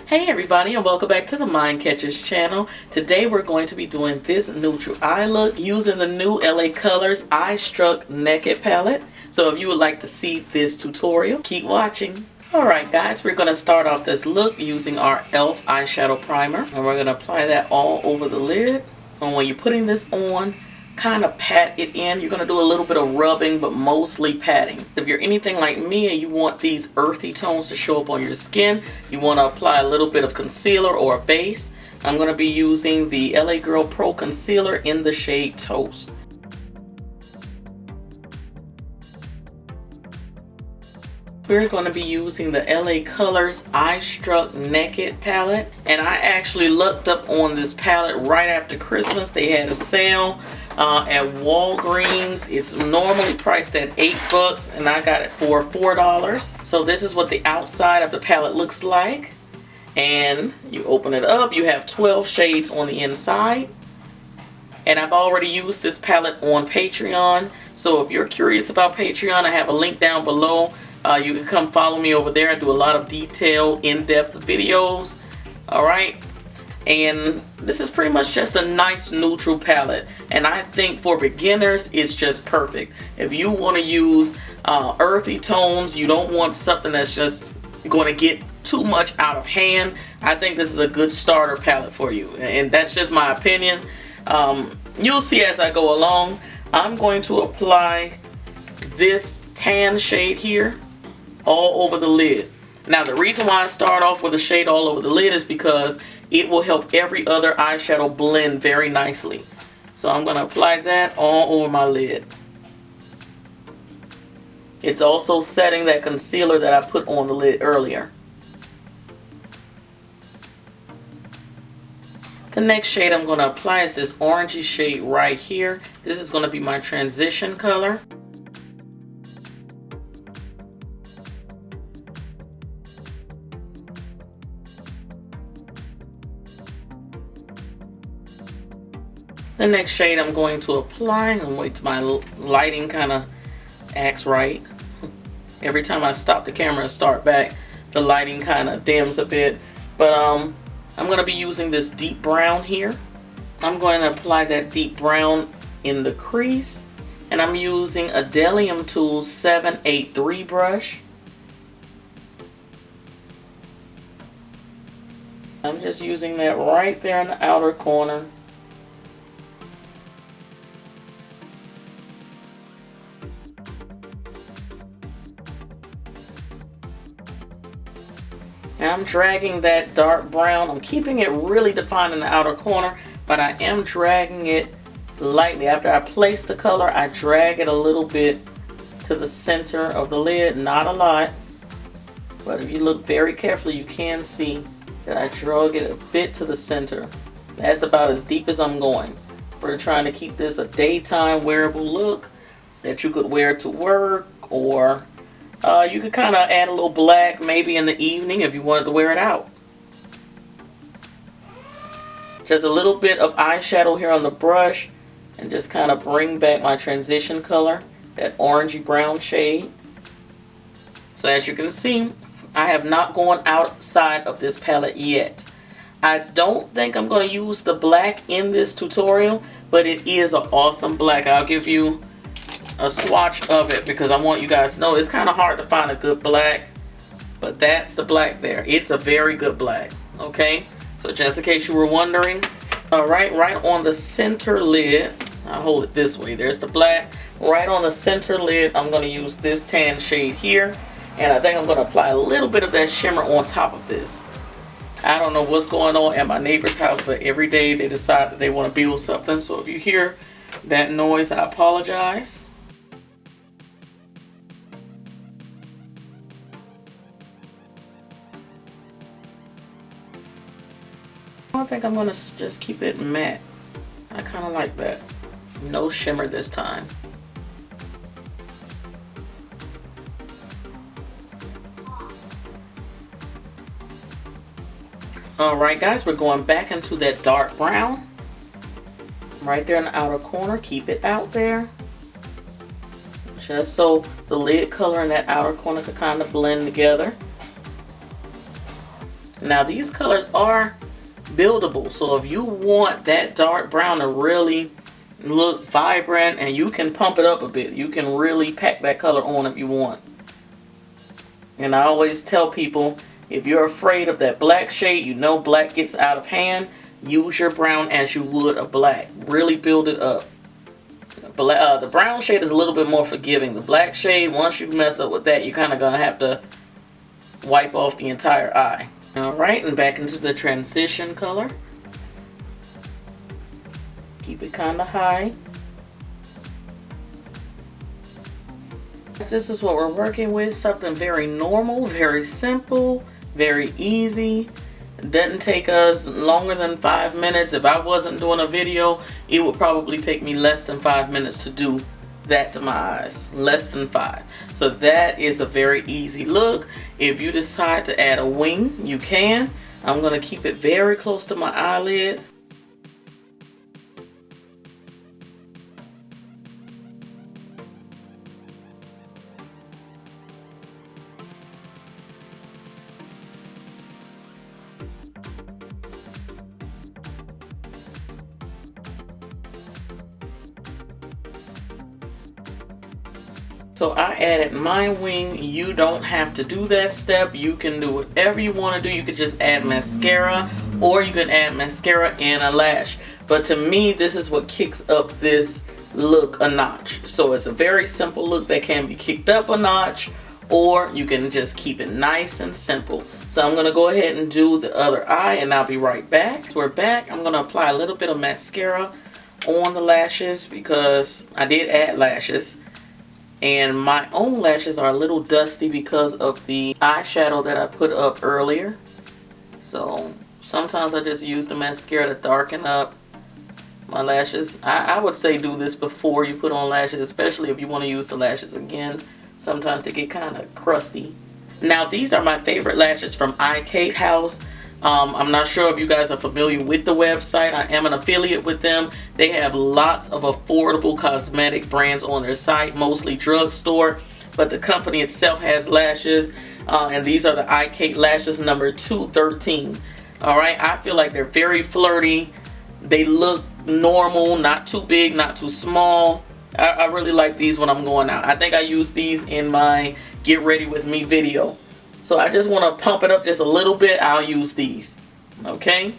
Hey everybody, and welcome back to the MindCatcher's channel. Today we're going to be doing this neutral eye look using the new LA Colors Eye Struck Naked palette. So if you would like to see this tutorial, keep watching. Alright guys, we're going to start off this look using our e.l.f. eyeshadow primer. And we're going to apply that all over the lid. And when you're putting this on, kind of pat it in. You're going to do a little bit of rubbing, but mostly patting. If you're anything like me and you want these earthy tones to show up on your skin, you want to apply a little bit of concealer or a base. I'm going to be using the LA Girl Pro Concealer in the shade Toast. We're going to be using the LA Colors Eye Struck Naked palette. And I actually looked up on this palette right after Christmas. They had a sale at Walgreens. It's normally priced at $8 and I got it for $4. So this is what the outside of the palette looks like. And you open it up, you have 12 shades on the inside. And I've already used this palette on Patreon. So if you're curious about Patreon, I have a link down below. You can come follow me over there. I do a lot of detailed, in-depth videos. Alright. And this is pretty much just a nice neutral palette. And I think for beginners, it's just perfect. If you want to use earthy tones, you don't want something that's just going to get too much out of hand, I think this is a good starter palette for you. And that's just my opinion. You'll see as I go along. I'm going to apply this tan shade here all over the lid. Now the reason why I start off with a shade all over the lid is because it will help every other eyeshadow blend very nicely. So I'm going to apply that all over my lid. It's also setting that concealer that I put on the lid earlier. The next shade I'm going to apply is this orangey shade right here. This is going to be my transition color. The next shade I'm going to apply, and wait till my lighting kind of acts right. Every time I stop the camera and start back, the lighting kind of dims a bit. But I'm going to be using this deep brown here. I'm going to apply that deep brown in the crease. And I'm using a Delium Tools 783 brush. I'm just using that right there in the outer corner. Now I'm dragging that dark brown. I'm keeping it really defined in the outer corner, but I am dragging it lightly. After I place the color, I drag it a little bit to the center of the lid. Not a lot, but if you look very carefully, you can see that I drag it a bit to the center. That's about as deep as I'm going. We're trying to keep this a daytime wearable look that you could wear to work, or you could kind of add a little black maybe in the evening if you wanted to wear it out. Just a little bit of eyeshadow here on the brush and just kind of bring back my transition color, that orangey brown shade. So as you can see, I have not gone outside of this palette yet. I don't think I'm going to use the black in this tutorial, but it is an awesome black. I'll give you a swatch of it because I want you guys to know it's kind of hard to find a good black, but that's the black there. It's a very good black. Okay, so just in case you were wondering, alright, right on the center lid, I'll hold it this way, there's the black. Right on the center lid, I'm going to use this tan shade here, and I think I'm going to apply a little bit of that shimmer on top of this. I don't know what's going on at my neighbor's house, but every day they decide that they want to build something, so if you hear that noise, I apologize. I think I'm going to just keep it matte. I kind of like that. No shimmer this time. Alright guys, we're going back into that dark brown. Right there in the outer corner. Keep it out there. Just so the lid color in that outer corner can kind of blend together. Now these colors are buildable, so if you want that dark brown to really look vibrant, and you can pump it up a bit, you can really pack that color on if you want. And I always tell people, if you're afraid of that black shade, you know black gets out of hand, use your brown as you would a black. Really build it up. The brown shade is a little bit more forgiving. The black shade, once you mess up with that, you're kind of going to have to wipe off the entire eye. Alright, and back into the transition color. Keep it kind of high. This is what we're working with. Something very normal, very simple, very easy. It doesn't take us longer than 5 minutes. If I wasn't doing a video, it would probably take me less than 5 minutes to do that to my eyes. Less than 5. So that is a very easy look. If you decide to add a wing, you can. I'm going to keep it very close to my eyelid. So I added my wing. You don't have to do that step. You can do whatever you want to do. You could just add mascara, or you can add mascara and a lash. But to me, this is what kicks up this look a notch. So it's a very simple look that can be kicked up a notch, or you can just keep it nice and simple. So I'm going to go ahead and do the other eye, and I'll be right back. So we're back. I'm going to apply a little bit of mascara on the lashes because I did add lashes. And my own lashes are a little dusty because of the eyeshadow that I put up earlier. So sometimes I just use the mascara to darken up my lashes. I would say do this before you put on lashes, especially if you want to use the lashes again. Sometimes they get kind of crusty. Now these are my favorite lashes from iKate House. I'm not sure if you guys are familiar with the website. I am an affiliate with them. They have lots of affordable cosmetic brands on their site, mostly drugstore, but the company itself has lashes, and these are the iKate lashes number 213. Alright, I feel like they're very flirty. They look normal, not too big, not too small. I really like these when I'm going out. I think I used these in my Get Ready With Me video. So I just want to pump it up just a little bit. I'll use these. Okay?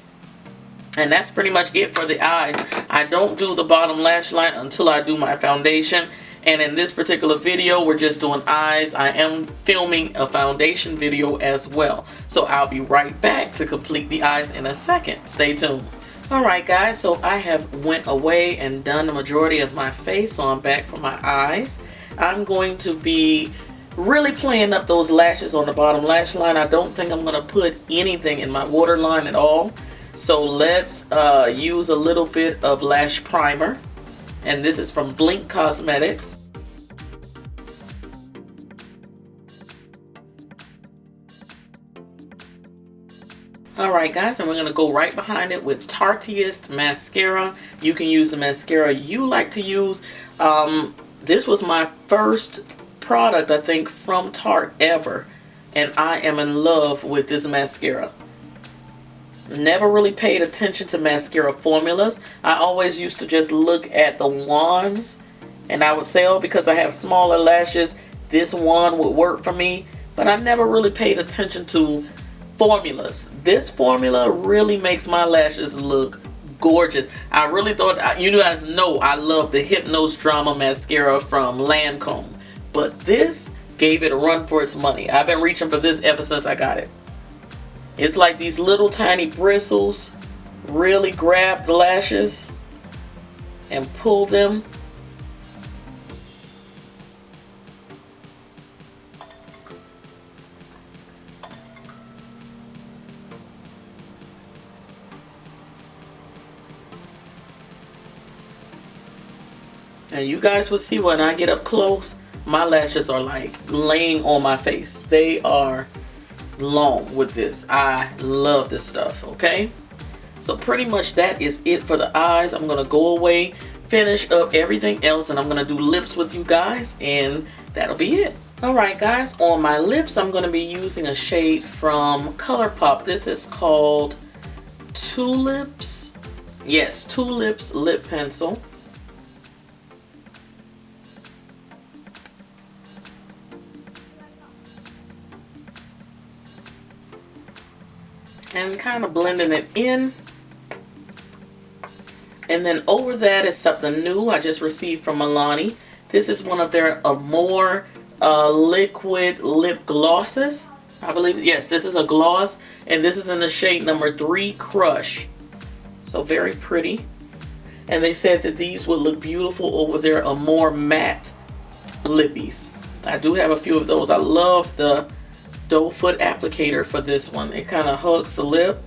And that's pretty much it for the eyes. I don't do the bottom lash line until I do my foundation. And in this particular video, we're just doing eyes. I am filming a foundation video as well. So I'll be right back to complete the eyes in a second. Stay tuned. Alright guys, so I have went away and done the majority of my face. So I'm back for my eyes. I'm going to be really playing up those lashes on the bottom lash line. I don't think I'm going to put anything in my waterline at all. So let's use a little bit of lash primer. And this is from Blink Cosmetics. Alright guys, and we're going to go right behind it with Tarteist Mascara. You can use the mascara you like to use. This was my first product, I think, from Tarte ever, and I am in love with this mascara. Never really paid attention to mascara formulas. I always used to just look at the wands, and I would say, oh, because I have smaller lashes, this wand would work for me, but I never really paid attention to formulas. This formula really makes my lashes look gorgeous. I really thought, you guys know I love the Hypnose Drama mascara from Lancome. But this gave it a run for its money. I've been reaching for this ever since I got it. It's like these little tiny bristles really grab the lashes and pull them. And you guys will see when I get up close, my lashes are like laying on my face. They are long with this. I love this stuff, okay? So pretty much that is it for the eyes. I'm going to go away, finish up everything else, and I'm going to do lips with you guys, and that'll be it. Alright guys, on my lips I'm going to be using a shade from ColourPop. This is called Tulips. Yes, Tulips Lip Pencil. And kind of blending it in. And then over that is something new I just received from Milani. This is one of their more liquid lip glosses. I believe, yes, this is a gloss. And this is in the shade number 3 Crush. So very pretty. And they said that these would look beautiful over their more matte lippies. I do have a few of those. I love the doe foot applicator for this one. It kind of hugs the lip.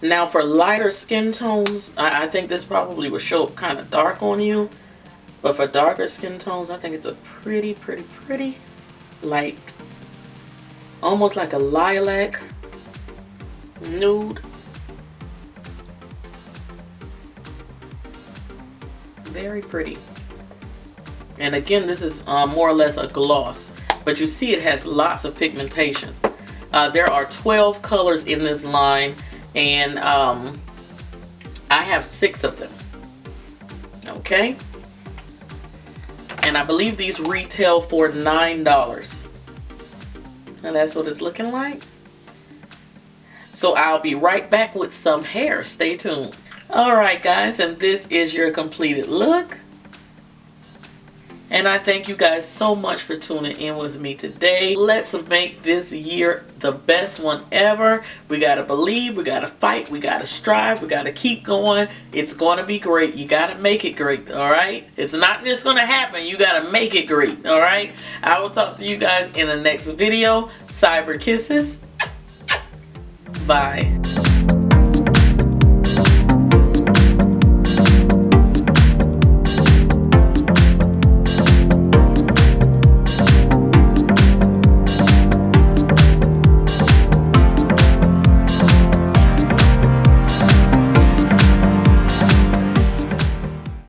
Now for lighter skin tones, I think this probably will show up kind of dark on you. But for darker skin tones, I think it's a pretty light, almost like a lilac nude. Very pretty. And again, this is more or less a gloss, but you see it has lots of pigmentation. There are 12 colors in this line, and I have 6 of them. Okay. And I believe these retail for $9. And that's what it's looking like. So I'll be right back with some hair. Stay tuned. Alright guys, and this is your completed look. And I thank you guys so much for tuning in with me today. Let's make this year the best one ever. We gotta believe, we gotta fight, we gotta strive, we gotta keep going. It's gonna be great. You gotta make it great, alright? It's not just gonna happen, you gotta make it great, alright? I will talk to you guys in the next video. Cyber kisses. Bye.